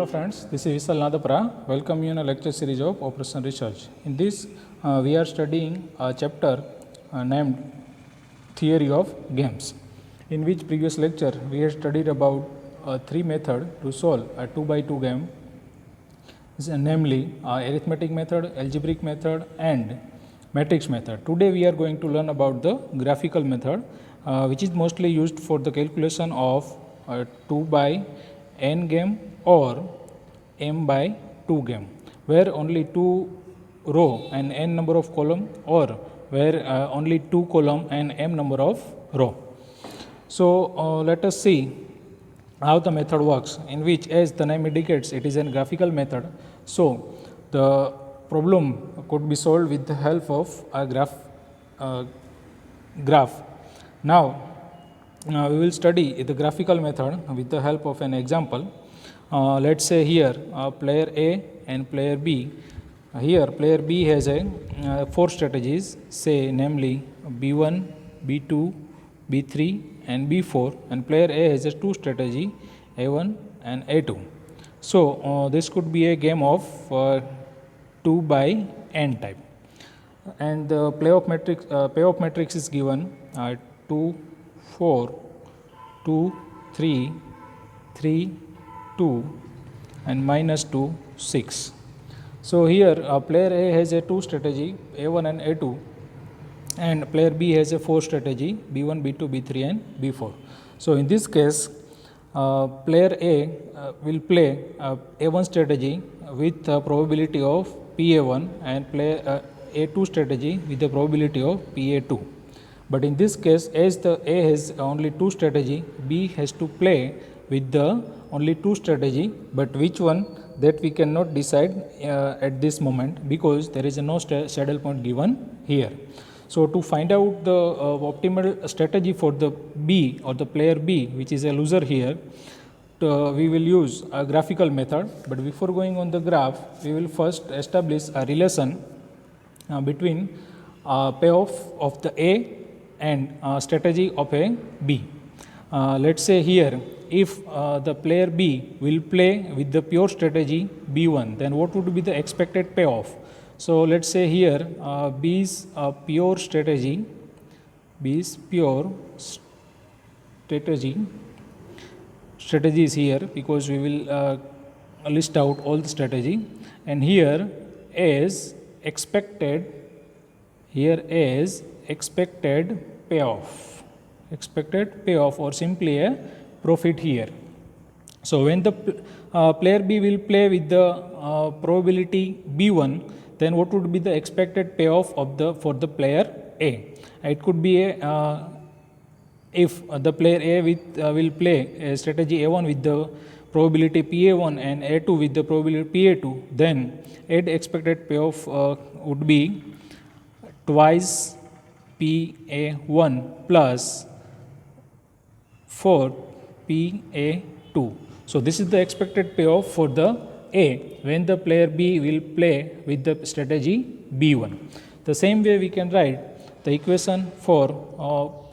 Hello friends, this is Vishal Nadapra. Welcome you in a lecture series of Operation Research. In this, we are studying a chapter named Theory of Games, in which previous lecture we had studied about three methods to solve a 2 by 2 game, namely arithmetic method, algebraic method and matrix method. Today we are going to learn about the graphical method, which is mostly used for the calculation of 2 by n game or m by 2 game, where only 2 row and n number of column, or where only 2 column and m number of row. So let us see how the method works, in which, as the name indicates, it is a graphical method. So the problem could be solved with the help of a graph. Now we will study the graphical method with the help of an example. Let's say here player A and player B. Here player B has a 4 strategies, say namely B1, B2, B3 and B4, and player A has a 2 strategy, A1 and A2. So this could be a game of 2 by n type, and the payoff matrix is given 2, 4, 2, 3, 3, 2 and minus 2, 6. So here player A has a 2 strategy, A1 and A2, and player B has a 4 strategy, B1, B2, B3 and B4. So in this case, player A will play A1 strategy with the probability of PA1 and play A2 strategy with the probability of PA2. But in this case, as the A has only 2 strategy, B has to play with the only 2 strategy, but which one, that we cannot decide at this moment, because there is no saddle point given here. So to find out the optimal strategy for the B or the player B, which is a loser here, we will use a graphical method. But before going on the graph, we will first establish a relation between payoff of the A and strategy of a B. Let's say here, if the player B will play with the pure strategy B1, then what would be the expected payoff? So let's say here B's pure strategy, B's pure strategy is here, because we will list out all the strategy, and here is expected, payoff, or simply a profit here. So when the player B will play with the probability B1, then what would be the expected payoff of for the player A? It could be a if the player A will play a strategy A1 with the probability PA1 and A2 with the probability PA2, then its expected payoff would be twice PA1 plus 4 PA2. So this is the expected payoff for the A when the player B will play with the strategy B1. The same way we can write the equation for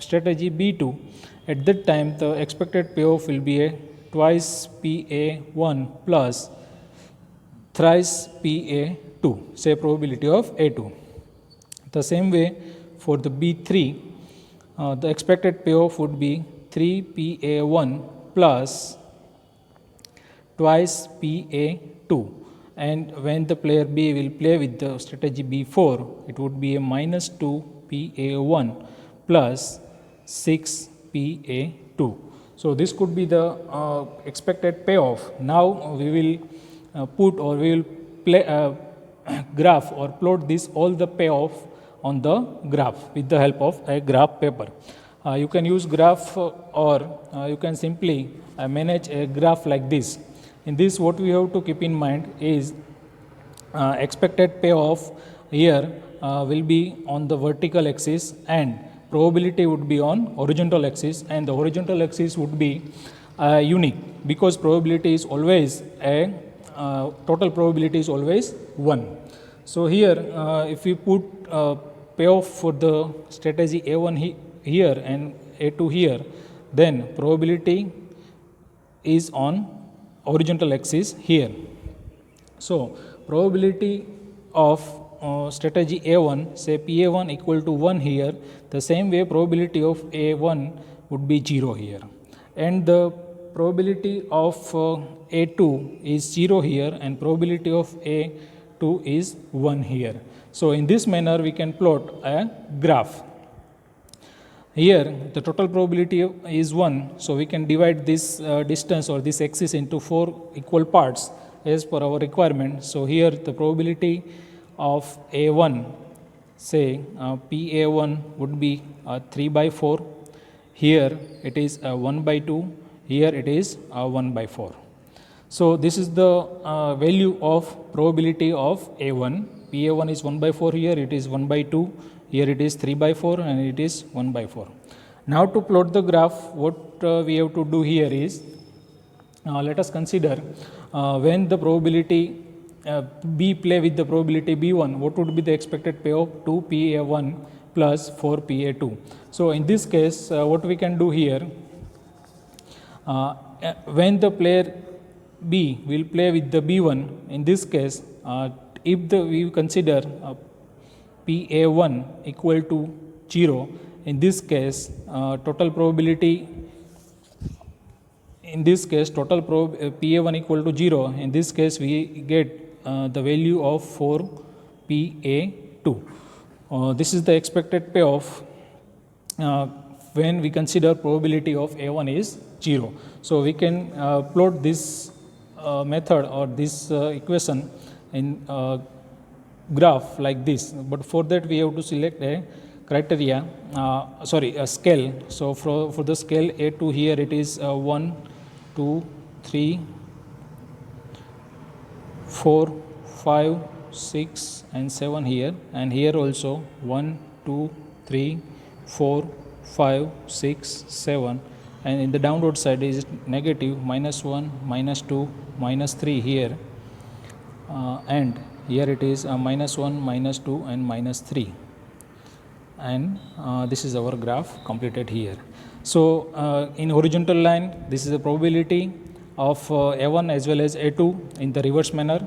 strategy B2. At that time, the expected payoff will be a twice PA1 plus thrice PA2, say probability of A2. The same way for the B3, the expected payoff would be 3 PA1 plus twice PA2, and when the player B will play with the strategy B4, it would be a minus 2 PA1 plus 6 PA2. So this could be the expected payoff. Now we will put, or we will play graph or plot this all the payoff on the graph with the help of a graph paper. You can use graph, or you can simply manage a graph like this. In this, what we have to keep in mind is expected payoff here will be on the vertical axis, and probability would be on horizontal axis, and the horizontal axis would be unique, because probability is always a total probability is always 1. So here if we put payoff for the strategy A1 here and A2 here, then probability is on horizontal axis here. So probability of strategy A1, say PA1 equal to 1 here, the same way probability of A1 would be 0 here, and the probability of A2 is 0 here, and probability of A2 is 1 here. So in this manner we can plot a graph. Here the total probability is 1, so we can divide this distance or this axis into 4 equal parts as per our requirement. So here the probability of A1, say PA1 would be 3 by 4, here it is 1 by 2, here it is 1 by 4. So this is the value of probability of A1. PA1 is 1 by 4, here it is 1 by 2, here it is 3 by 4, and it is 1 by 4. Now to plot the graph, what we have to do here is, let us consider when the probability B play with the probability B1, what would be the expected payoff? 2 PA1 plus 4 PA2. So in this case, what we can do here, when the player B will play with the B1, in this case, if we consider PA1 equal to 0, in this case total probability, in this case total PA1 equal to 0, in this case we get the value of 4 PA2. This is the expected payoff when we consider probability of A1 is 0. So we can plot this method or this equation in graph like this, but for that we have to select a criteria, a scale. So for the scale A2, here it is 1, 2, 3, 4, 5, 6 and 7 here, and here also 1, 2, 3, 4, 5, 6, 7, and in the downward side is negative -1, -2, -3 here, and here it is -1, -2 and -3, and this is our graph completed here. So in horizontal line, this is the probability of A1 as well as A2 in the reverse manner,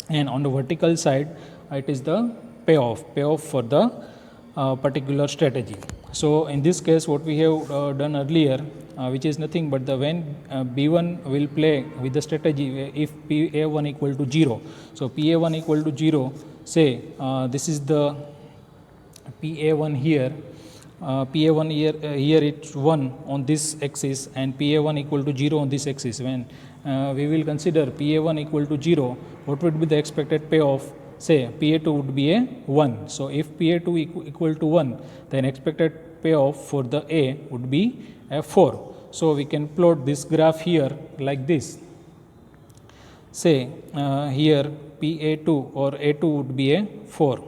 and on the vertical side it is the payoff for the particular strategy. So in this case what we have done earlier, which is nothing but the when B1 will play with the strategy if PA1 equal to 0. So PA1 equal to 0, say this is the PA1 here, PA1 here it's 1 on this axis, and PA1 equal to 0 on this axis. When we will consider PA1 equal to 0, what would be the expected payoff? Say PA2 would be a 1. So if PA2 equal to 1, then expected payoff for the A would be a 4. So we can plot this graph here like this. Say here PA2 or A2 would be a 4.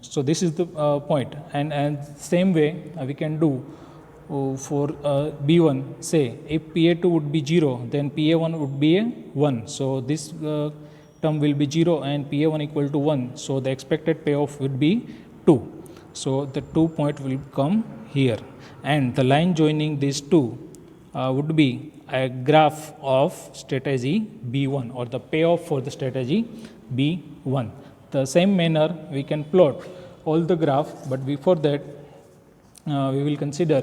So this is the point, and same way we can do for B1. Say if PA2 would be 0, then PA1 would be a 1. So this term will be 0 and PA1 equal to 1. So the expected payoff would be 2. So the 2 point will come here, and the line joining these two would be a graph of strategy B1 or the payoff for the strategy B1. The same manner we can plot all the graph, but before that we will consider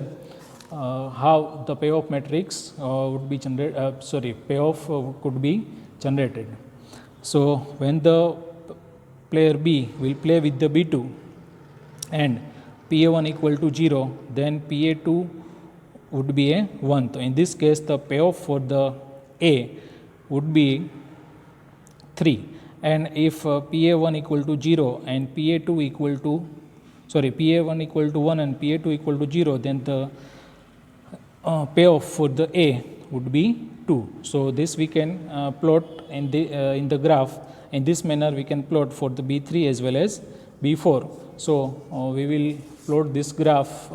how the payoff matrix would be generated, payoff could be generated. So when the player B will play with the B2 and PA1 equal to 0, then PA2 would be a 1. So in this case the payoff for the A would be 3. And if PA1 equal to 0 and PA1 equal to 1 and PA2 equal to 0, then the payoff for the A would be 2. So this we can plot in the graph. In this manner we can plot for the B3 as well as B4. So we will plot this graph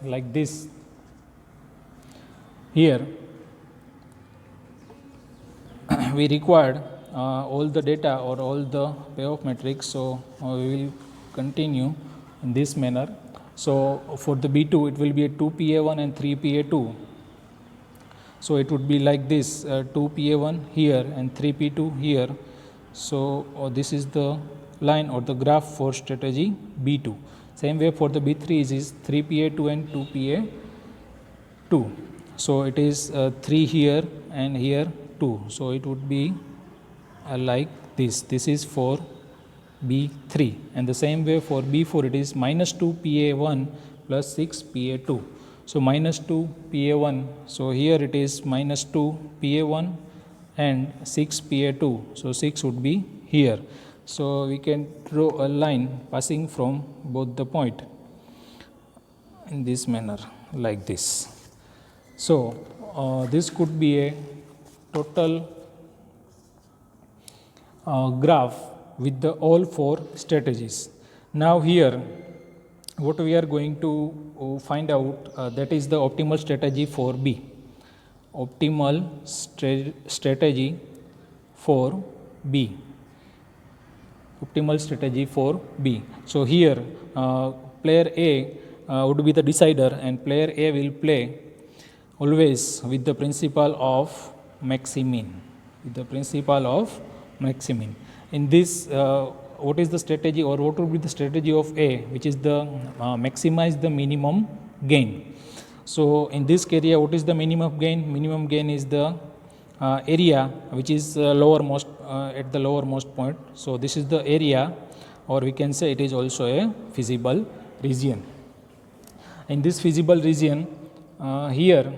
like this. Here we required all the data or all the payoff matrix, so we will continue in this manner. So for the B2 it will be a 2 PA1 and 3 PA2. So it would be like this, 2PA1 here and 3P2 here. So this is the line or the graph for strategy B2. Same way for the B3 is 3PA2 and 2PA2. So it is 3 here and here 2. So it would be like this. This is for B3, and the same way for B4 it is minus 2 PA1 plus 6 PA2. So minus 2 PA1, so here it is minus 2 PA1 and 6 PA2, so 6 would be here. So we can draw a line passing from both the point in this manner like this. So this could be a total graph with the all four strategies. Now here what we are going to find out, that is the optimal strategy for B. Optimal strategy for B. Optimal strategy for B. So here player A would be the decider, and player A will play always with the principle of maximin. With the principle of maximin. In this, what is the strategy, or what would be the strategy of A, which is the maximize the minimum gain. So in this area, what is the minimum gain? Minimum gain is the area which is lowermost at the lowermost point. So this is the area, or we can say it is also a feasible region. In this feasible region, here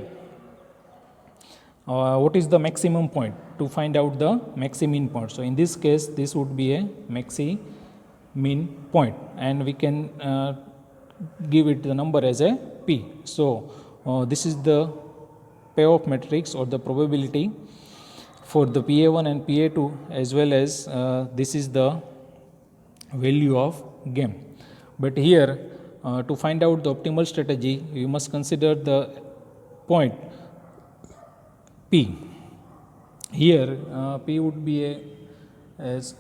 what is the maximum point? To find out the maximin point. So in this case, this would be a maximin point, and we can give it the number as a P. So this is the payoff matrix or the probability for the PA1 and PA2, as well as this is the value of game. But here to find out the optimal strategy, we must consider the point P. Here P would be as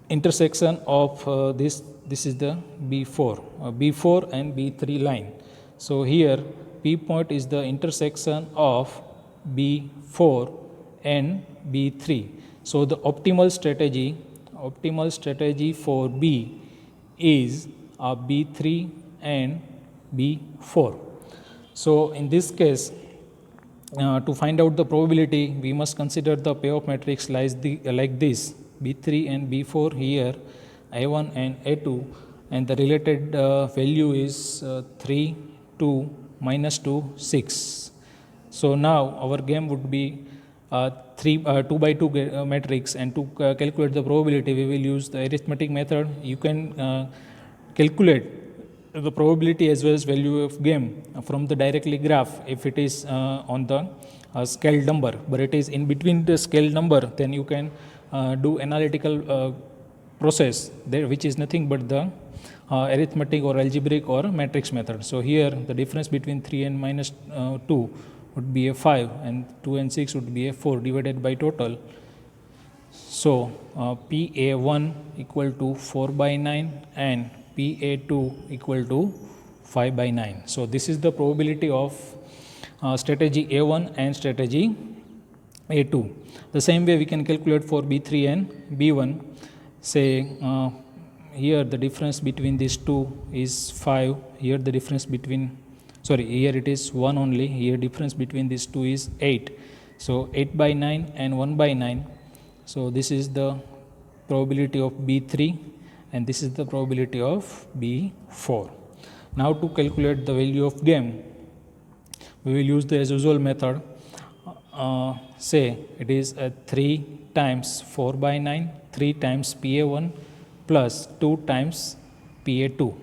intersection of this is the B4 and B3 line. So here P point is the intersection of B4 and B3. So the optimal strategy for B is B3 and B4. So in this case, to find out the probability, we must consider the payoff matrix like this: B3 and B4 here, A1 and A2, and the related value is 3, 2, minus 2, 6. So now our game would be 2 by 2 matrix, and to calculate the probability, we will use the arithmetic method. You can calculate the probability as well as value of game from the directly graph if it is on the scaled number, but it is in between the scaled number, then you can do analytical process there, which is nothing but the arithmetic or algebraic or matrix method. So here the difference between 3 and minus 2 would be a 5, and 2 and 6 would be a 4 divided by total. So PA1 equal to 4 by 9 and PA2 equal to 5 by 9. So this is the probability of strategy A1 and strategy A2. The same way we can calculate for B3 and B1. Say here the difference between these two is 5. Here the difference between, here it is 1 only. Here difference between these two is 8. So 8 by 9 and 1 by 9. So this is the probability of B3, and this is the probability of B4. Now to calculate the value of game, we will use the as usual method. Say it is 3 times 4 by 9, 3 times PA1 plus 2 times PA2,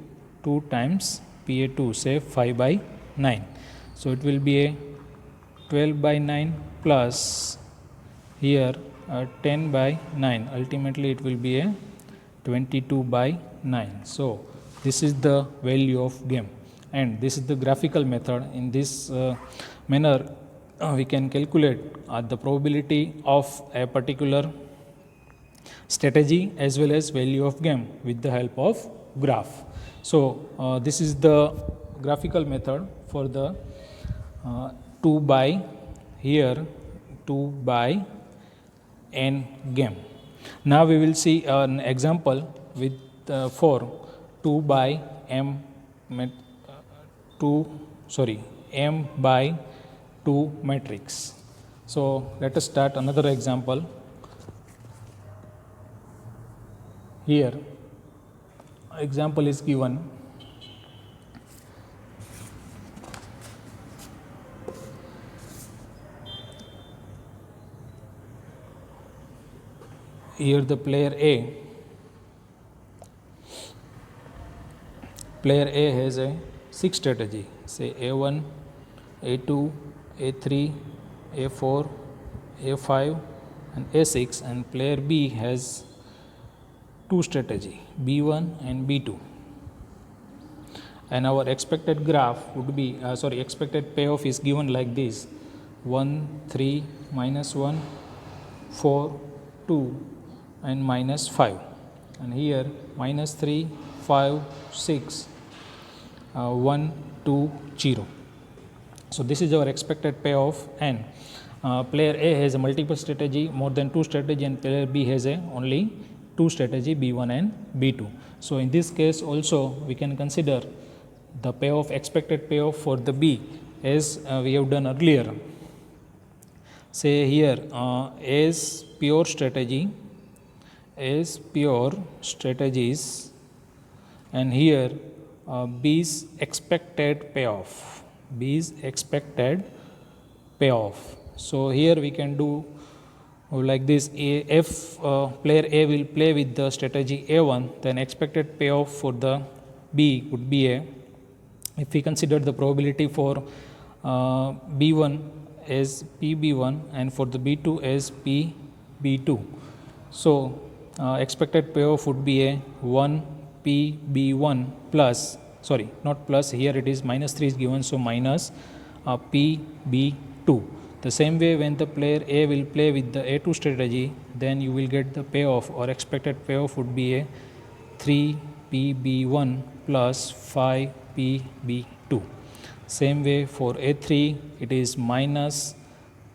2 times PA2, say 5 by 9. So it will be a 12 by 9 plus here 10 by 9. Ultimately it will be a 22 by 9. So this is the value of game, and this is the graphical method. In this manner we can calculate the probability of a particular strategy as well as value of game with the help of graph. So this is the graphical method for the 2 by here 2 by n game. Now we will see an example with for 2 by m 2 m by 2 matrix. So let us start another example. Here example is given. Here the player A has a 6 strategy, say A1, A2, A3, A4, A5 and A6, and player B has 2 strategy, B1 and B2. And our expected graph would be, expected payoff is given like this: 1, 3, minus 1, 4, 2 and minus 5. And here minus 3, 5, 6, 1, 2, 0. So this is our expected payoff, and player A has a multiple strategy, more than 2 strategy, and player B has a only 2 strategy, B1 and B2. So in this case also we can consider the payoff, expected payoff for the B as we have done earlier. Say here A's pure strategies, and here B's expected payoff. So here we can do like this: if player A will play with the strategy A1, then expected payoff for the B would be A. If we consider the probability for B1 as PB1 and for the B2 as PB2, so expected payoff would be a 1 PB1 plus, not plus, here it is minus 3 is given, so minus PB2. The same way, when the player A will play with the A2 strategy, then you will get the payoff, or expected payoff would be a 3 PB1 plus 5 PB2. Same way for A3, it is minus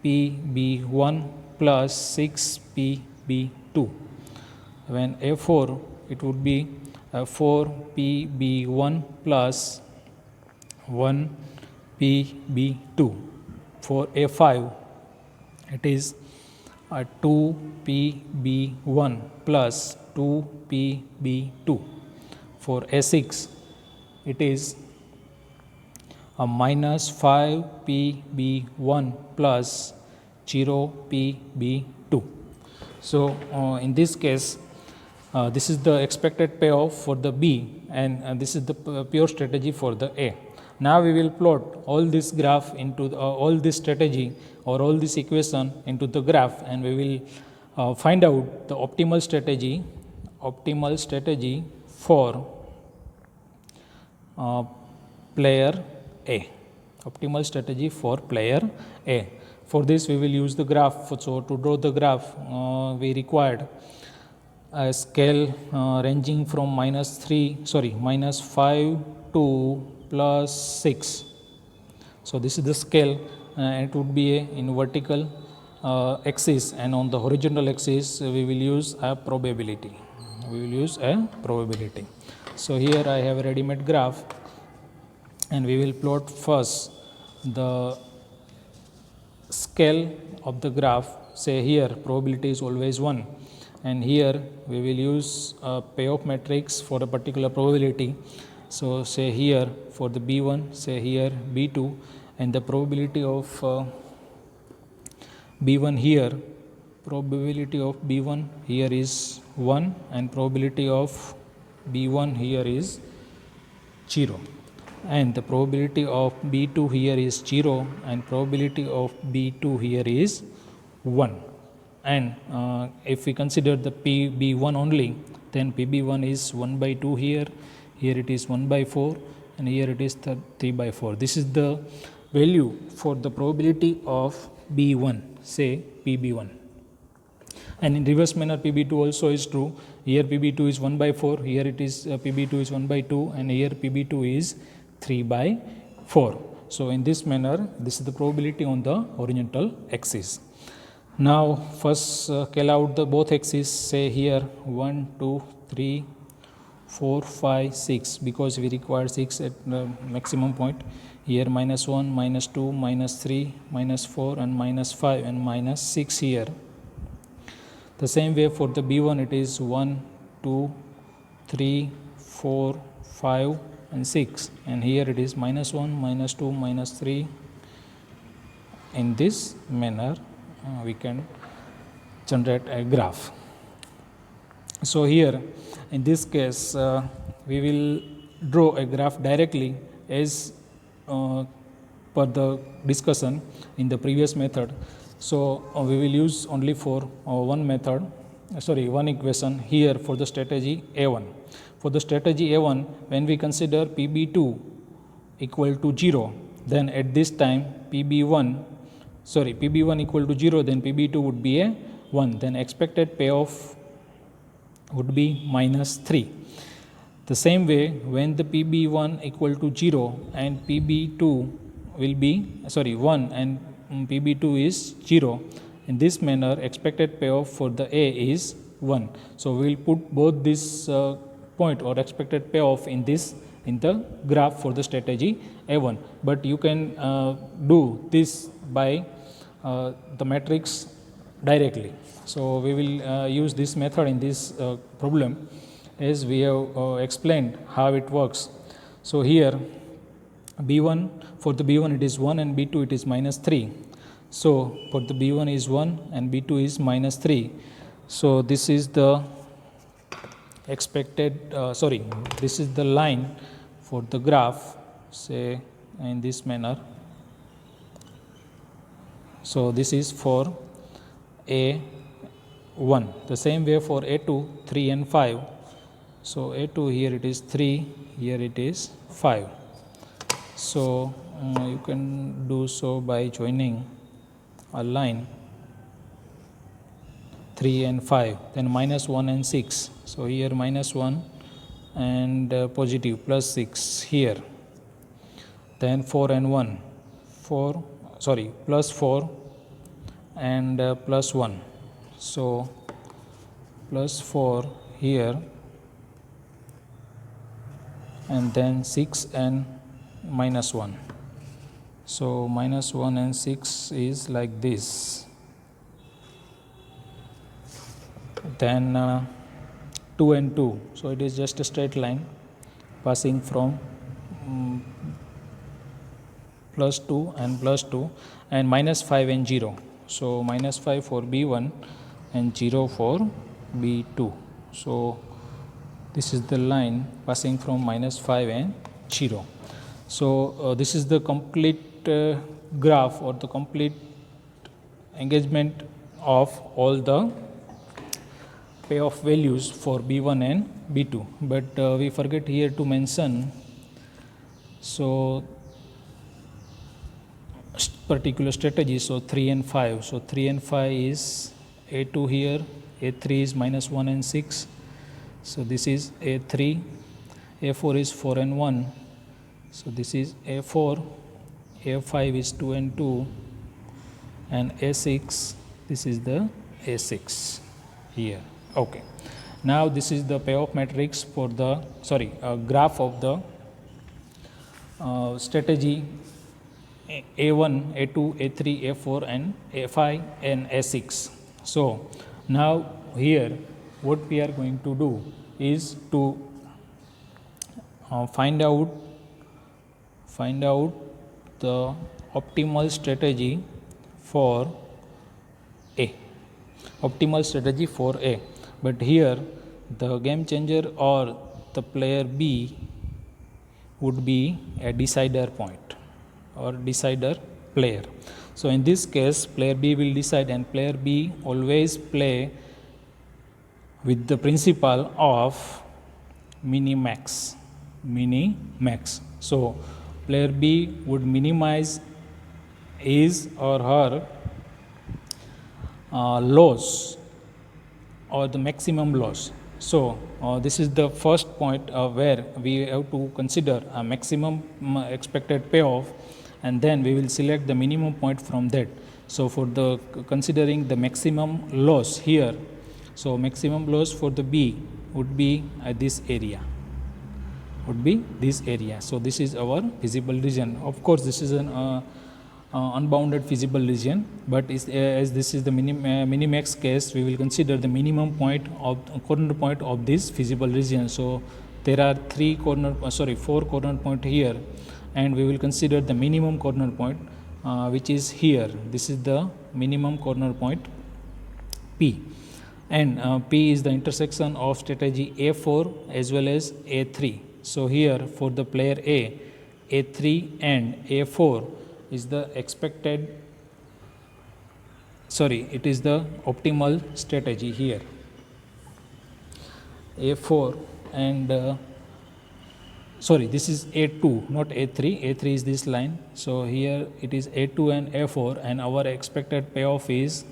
PB1 plus 6 PB2. When A4, it would be 4 PB1 plus 1 PB2. For A5, it is 2 PB1 plus 2 PB2. For A6, it is a minus 5 PB1 plus 0 PB2. So in this case, this is the expected payoff for the B, and this is the pure strategy for the A. Now we will plot all this graph into all this strategy or all this equation into the graph, and we will find out the optimal strategy for player A. Optimal strategy for player A. For this we will use the graph. So to draw the graph, we required a scale ranging from minus 5 to plus 6. So this is the scale, and it would be in vertical axis, and on the horizontal axis we will use a probability. So here I have a ready-made graph, and we will plot first the scale of the graph. Say here probability is always 1, and here we will use a payoff matrix for a particular probability. So say here for the B1, say here B2, and the probability of B1 here, is 1, and probability of B1 here is 0, and the probability of B2 here is 0, and probability of B2 here is 1. And if we consider the PB1 only, then PB1 is 1 by 2 here it is 1 by 4, and here it is 3 by 4. This is the value for the probability of B1, say PB1. And in reverse manner, PB2 also is true. Here PB2 is 1 by 4, here it is PB2 is 1 by 2, and here PB2 is 3 by 4. So in this manner, this is the probability on the horizontal axis. Now first scale out the both axes, say here 1, 2, 3, 4, 5, 6, because we require 6 at the maximum point. Here -1, -2, -3, -4 and -5 and -6 here. The same way for the B1 it is 1, 2, 3, 4, 5 and 6, and here it is -1, -2, -3. In this manner we can generate a graph. So here in this case we will draw a graph directly as per the discussion in the previous method. So we will use only for one equation here for the strategy A1. For the strategy A1, when we consider PB2 equal to 0, then at this time PB1 equal to 0, then PB2 would be a 1, then expected payoff would be -3. The same way, when the PB1 equal to 0 and PB2 will be 1 and PB2 is 0, in this manner expected payoff for the A is 1. So we will put both this point or expected payoff in the graph for the strategy A1, but you can do this by the matrix directly. So we will use this method in this problem, as we have explained how it works. So here B1, for the B1 it is 1 and B2 it is -3. So for the B1 is 1 and B2 is -3. So this is the expected, this is the line for the graph, say in this manner. So this is for A1. The same way for A2, 3 and 5. So A2 here it is 3, here it is 5. So you can do so by joining a line 3 and 5, then -1 and 6. So here -1 and positive +6 here, then 4 and 1, +4 and +1. So +4 here, and then 6 and -1. So -1 and 6 is like this. Then 2 and 2. So it is just a straight line passing from +2 and +2, and -5 and 0. So -5 for B1 and 0 for B2. So this is the line passing from -5 and 0. So this is the complete graph or the complete engagement of all the payoff values for B1 and B2. But we forget here to mention, so particular strategy, so 3 and 5. So 3 and 5 is A2 here, A3 is -1 and 6. So this is A3, A4 is 4 and 1. So this is A4, A5 is 2 and 2, and A6, this is the A6 here. Okay. Now this is the payoff matrix for the graph of the strategy A1, A2, A3, A4 and A5 and A6. So now here what we are going to do is to find out the optimal strategy for A. But here the game changer or the player B would be a decider point or decider player. So in this case player B will decide, and player B always play with the principle of mini-max. So player B would minimize his or her loss or the maximum loss. So this is the first point where we have to consider a maximum expected payoff and then we will select the minimum point from that. So for the considering the maximum loss here, so maximum loss for the B would be this area, would be this area. So this is our feasible region. Of course, this is an unbounded feasible region, but as this is the minimax case, we will consider the minimum point of corner point of this feasible region. So there are four corner point here, and we will consider the minimum corner point, which is here. This is the minimum corner point P, and P is the intersection of strategy A4 as well as A3. So here for the player A, A3 and A4 is the expected, it is the optimal strategy here. A4 and this is A2, not A3. A3 is this line. So here it is A2 and A4, and our expected payoff is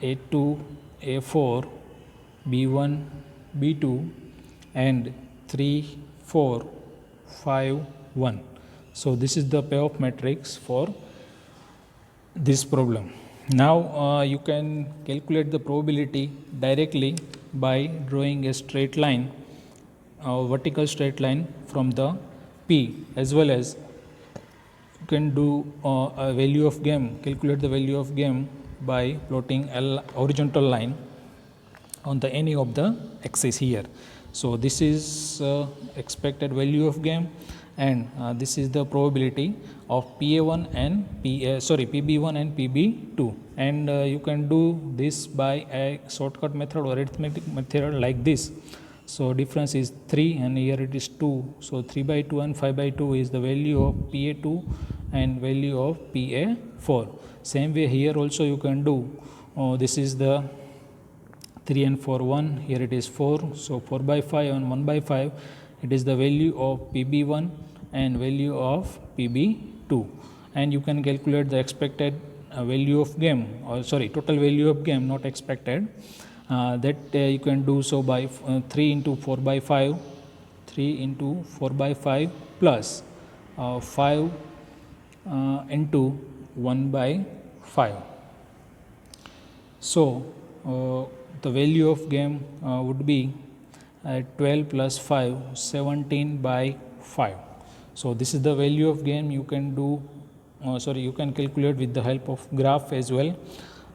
A2, A4, B1, B2, and 3, 4, 5, 1. So this is the payoff matrix for this problem. Now you can calculate the probability directly by drawing a straight line, vertical straight line from the P, as well as you can do a value of game, calculate the value of game by plotting a horizontal line on the any of the axis here. So this is expected value of game, and this is the probability of PA1 and PB1 and PB2, and you can do this by a shortcut method or arithmetic method like this. So difference is 3 and here it is 2. So 3 by 2 and 5 by 2 is the value of PA2 and value of PA4. Same way here also you can do, this is the 3 and 4 1, here it is 4. So 4 by 5 and 1 by 5, it is the value of PB1 and value of PB2, and you can calculate the expected value of game, or total value of game, not expected. That you can do so by 3 into 4 by 5, 3 into 4 by 5 plus 5 into 1 by 5. So the value of game would be 12 plus 5, 17 by 5. So this is the value of game. You can do, you can calculate with the help of graph as well,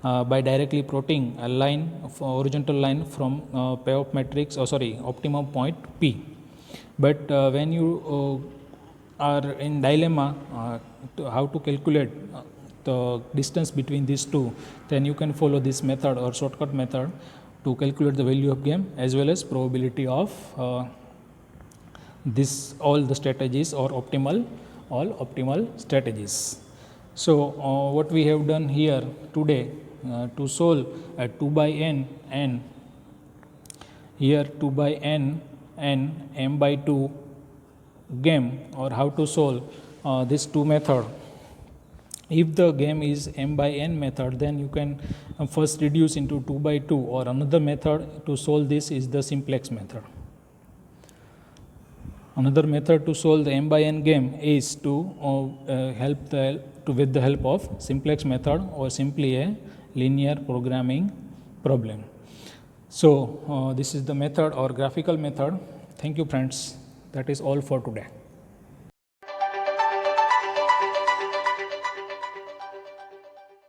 by directly plotting a line, horizontal line from payoff matrix, optimum point P. But when you are in dilemma how to calculate the distance between these two, then you can follow this method or shortcut method to calculate the value of game as well as probability of all the strategies or all optimal strategies. So what we have done here today, to solve a 2 by n and here 2 by n and m by 2 game, or how to solve this two method. If the game is m by n method, then you can first reduce into 2 by 2, or another method to solve this is the simplex method. Another method to solve the m by n game is to with the help of simplex method, or simply a linear programming problem. So this is the method or graphical method. Thank you friends. That is all for today.